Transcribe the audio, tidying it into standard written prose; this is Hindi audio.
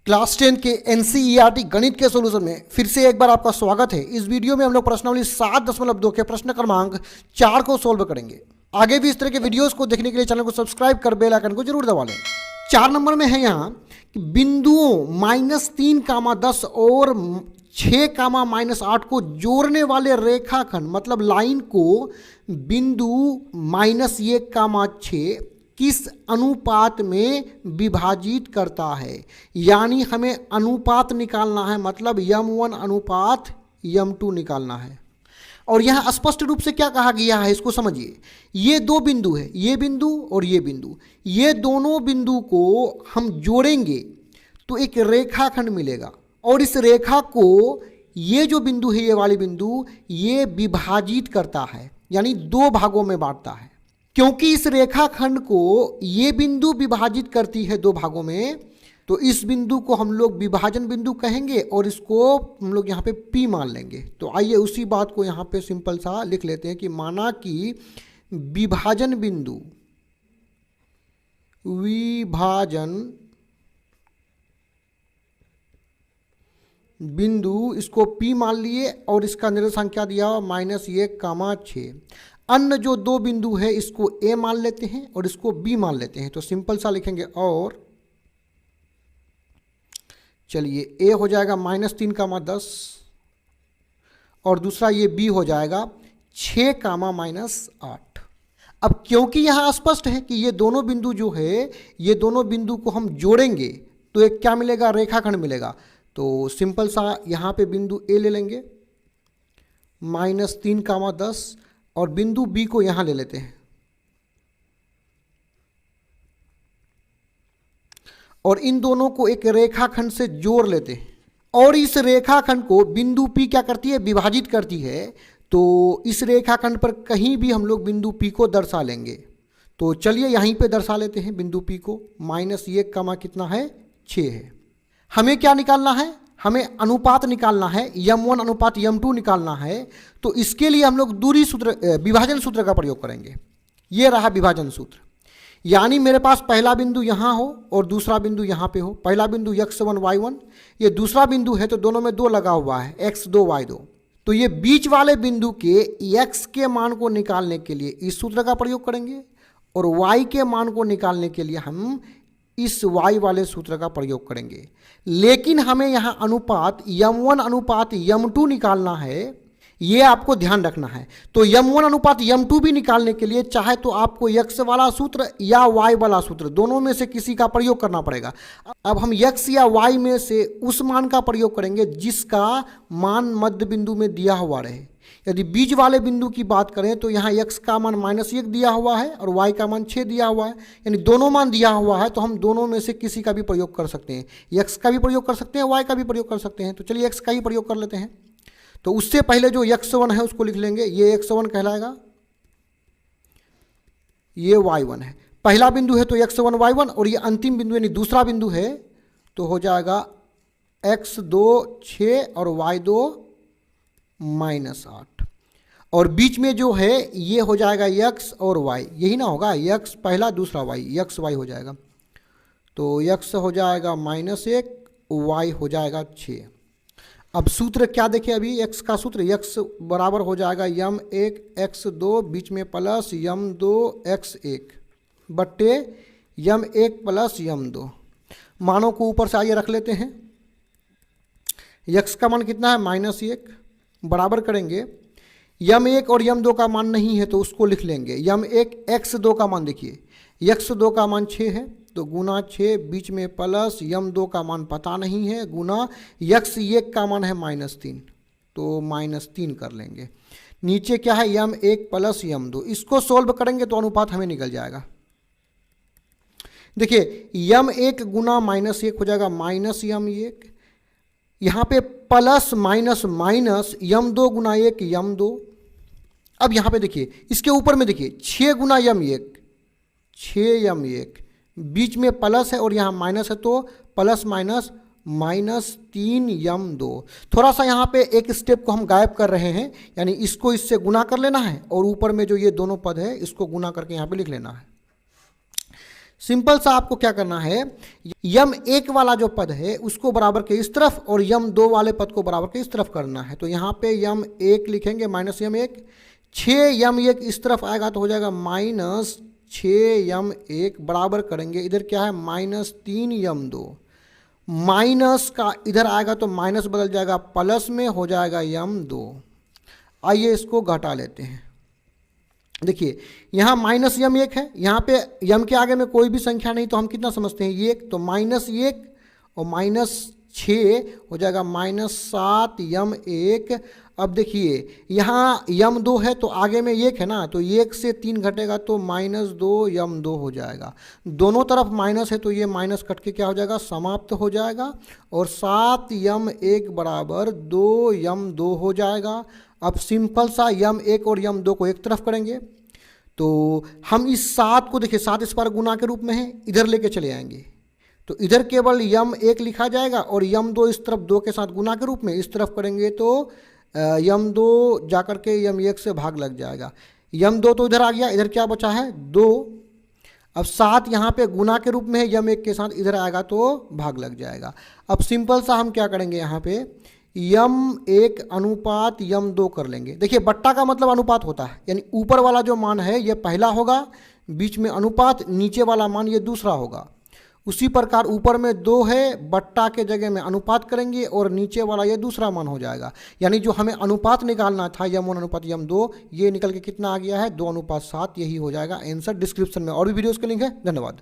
क्लास 10 के एनसीईआरटी गणित के सॉल्यूशन में फिर से एक बार आपका स्वागत है। इस वीडियो में हम लोग प्रश्नावली 7.2 के प्रश्न क्रमांक 4 को सोल्व करेंगे। आगे भी इस तरह के वीडियोस को देखने के लिए चैनल को सब्सक्राइब कर बेल आइकन को जरूर दबा लें। 4 नंबर में है यहाँ कि बिंदुओं -3, 10 और 6, -8 को जोड़ने वाले रेखाखंड मतलब लाइन को बिंदु -1, 6 किस अनुपात में विभाजित करता है। यानी हमें अनुपात निकालना है, मतलब m1 अनुपात m2 निकालना है। और यहाँ स्पष्ट रूप से क्या कहा गया है इसको समझिए। ये दो बिंदु है, ये बिंदु और ये बिंदु, ये दोनों बिंदु को हम जोड़ेंगे तो एक रेखाखंड मिलेगा और इस रेखा को ये जो बिंदु है, ये वाली बिंदु, ये विभाजित करता है, यानी दो भागों में बांटता है। क्योंकि इस रेखाखंड को ये बिंदु विभाजित करती है दो भागों में, तो इस बिंदु को हम लोग विभाजन बिंदु कहेंगे और इसको हम लोग यहाँ पे P मान लेंगे। तो आइए उसी बात को यहाँ पे सिंपल सा लिख लेते हैं कि माना कि विभाजन बिंदु इसको P मान लिए और इसका निर्देशांक क्या दिया हुआ -1, 6। अन्य जो दो बिंदु है इसको A मान लेते हैं और इसको B मान लेते हैं। तो सिंपल सा लिखेंगे और चलिए A हो जाएगा -3, 10 और दूसरा ये B हो जाएगा 6, -8। अब क्योंकि यहाँ स्पष्ट है कि ये दोनों बिंदु जो है, ये दोनों बिंदु को हम जोड़ेंगे तो एक क्या मिलेगा, रेखाखंड मिलेगा। तो सिंपल सा यहाँ पे बिंदु A ले लेंगे -3, 10 और बिंदु B को यहाँ ले लेते हैं और इन दोनों को एक रेखाखंड से जोड़ लेते हैं और इस रेखाखंड को बिंदु P क्या करती है, विभाजित करती है। तो इस रेखाखंड पर कहीं भी हम लोग बिंदु P को दर्शा लेंगे। तो चलिए यहीं पे दर्शा लेते हैं बिंदु P को। -1, कितना है, 6 है। हमें क्या निकालना है, हमें अनुपात निकालना है, m1 अनुपात m2 निकालना है। तो इसके लिए हम लोग विभाजन सूत्र का प्रयोग करेंगे। ये रहा विभाजन सूत्र। यानी मेरे पास पहला बिंदु यहाँ हो और दूसरा बिंदु यहाँ पे हो। पहला बिंदु x1 y1, ये दूसरा बिंदु है तो दोनों में 2 लगा हुआ है, x2 y2। तो ये बीच वाले बिंदु के x के मान को निकालने के लिए इस सूत्र का प्रयोग करेंगे और y के मान को निकालने के लिए हम इस y वाले सूत्र का प्रयोग करेंगे। लेकिन हमें यहाँ अनुपात m1 अनुपात m2 निकालना है, ये आपको ध्यान रखना है। तो m1 अनुपात m2 भी निकालने के लिए चाहे तो आपको x वाला सूत्र या y वाला सूत्र, दोनों में से किसी का प्रयोग करना पड़ेगा। अब हम x या y में से उस मान का प्रयोग करेंगे जिसका मान मध्य बिंदु में दिया हुआ रहे। यदि बीच वाले बिंदु की बात करें तो यहाँ x का मान -1 दिया हुआ है और y का मान 6 दिया हुआ है, यानी दोनों मान दिया हुआ है। तो हम दोनों में से किसी का भी प्रयोग कर सकते हैं, x का भी प्रयोग कर सकते हैं, y का भी प्रयोग कर सकते हैं। तो चलिए x का ही प्रयोग कर लेते हैं। तो उससे पहले जो x1 है उसको लिख लेंगे, ये x1 कहलाएगा, ये y1 है। पहला बिंदु है तो x1 y1 और ये अंतिम बिंदु यानी दूसरा बिंदु है तो हो जाएगा x2 6 और y2 -8 और बीच में जो है ये हो जाएगा x और y, यही ना होगा, x पहला दूसरा y, x y हो जाएगा। तो x हो जाएगा -1, y हो जाएगा 6। अब सूत्र क्या देखें, अभी x का सूत्र, x बराबर हो जाएगा m1 x2 बीच में प्लस m2 x1 बट्टे m1 प्लस m2। मानों को ऊपर से आइए रख लेते हैं। x का मान कितना है, -1, बराबर करेंगे m1 और m2 का मान नहीं है तो उसको लिख लेंगे। m1 x2 का मान देखिए, x2 का मान 6 है तो गुना 6 बीच में प्लस m2 का मान पता नहीं है गुना x1 का मान है -3 तो -3 कर लेंगे। नीचे क्या है, m1 प्लस m2, इसको सोल्व करेंगे तो अनुपात हमें निकल जाएगा। देखिए m1 गुना -1 हो जाएगा -m1, यहाँ पे प्लस माइनस m2 गुना 1 m2। अब यहाँ पे देखिए इसके ऊपर में देखिए 6 गुना m1, 6m1, बीच में प्लस है और यहाँ माइनस है तो प्लस माइनस -3m2। थोड़ा सा यहाँ पे एक स्टेप को हम गायब कर रहे हैं, यानी इसको इससे गुना कर लेना है और ऊपर में जो ये दोनों पद है इसको गुना करके यहाँ पे लिख लेना है। सिंपल सा आपको क्या करना है, यम एक वाला जो पद है उसको बराबर के इस तरफ और यम दो वाले पद को बराबर के इस तरफ करना है। तो यहाँ पे यम एक लिखेंगे माइनस यम एक, 6 यम एक इस तरफ आएगा तो हो जाएगा माइनस 6 यम एक, बराबर करेंगे इधर क्या है माइनस 3 यम 2, माइनस का इधर आएगा तो माइनस बदल जाएगा प्लस में हो जाएगा यम 2। आइए इसको घटा लेते हैं। देखिए यहाँ माइनस यम एक है, यहाँ पे यम के आगे में कोई भी संख्या नहीं तो हम कितना समझते हैं एक, तो माइनस एक और माइनस 6 हो जाएगा माइनस 7 यम एक। अब देखिए यहाँ यम 2 है तो आगे में एक है ना, तो एक से 3 घटेगा तो माइनस 2 यम 2 हो जाएगा। दोनों तरफ माइनस है तो ये माइनस कट के क्या हो जाएगा समाप्त हो जाएगा, और 7 यम एक बराबर 2 यम 2 हो जाएगा। अब सिंपल सा यम एक और यम 2 को एक तरफ करेंगे तो हम इस 7 को देखिए 7 इस बार गुना के रूप में है, इधर लेके चले आएंगे तो इधर केवल यम एक लिखा जाएगा और यम 2 इस तरफ 2 के साथ गुना के रूप में, इस तरफ करेंगे तो यम 2 जाकर के यम एक से भाग लग जाएगा। यम 2 तो इधर आ गया, इधर क्या बचा है 2। अब 7 यहाँ पे गुना के रूप में है, यम एक के साथ इधर आएगा तो भाग लग जाएगा। अब सिंपल सा हम क्या करेंगे यहाँ पे यम एक अनुपात यम 2 कर लेंगे। देखिए बट्टा का मतलब अनुपात होता है, यानी ऊपर वाला जो मान है ये पहला होगा, बीच में अनुपात, नीचे वाला मान ये दूसरा होगा। उसी प्रकार ऊपर में 2 है, बट्टा के जगह में अनुपात करेंगे और नीचे वाला ये दूसरा मान हो जाएगा। यानी जो हमें अनुपात निकालना था यम 1 अनुपात यम 2, ये निकल के कितना आ गया है 2 अनुपात 7, यही हो जाएगा आंसर। डिस्क्रिप्शन में और भी वीडियोस के लिंक है। धन्यवाद।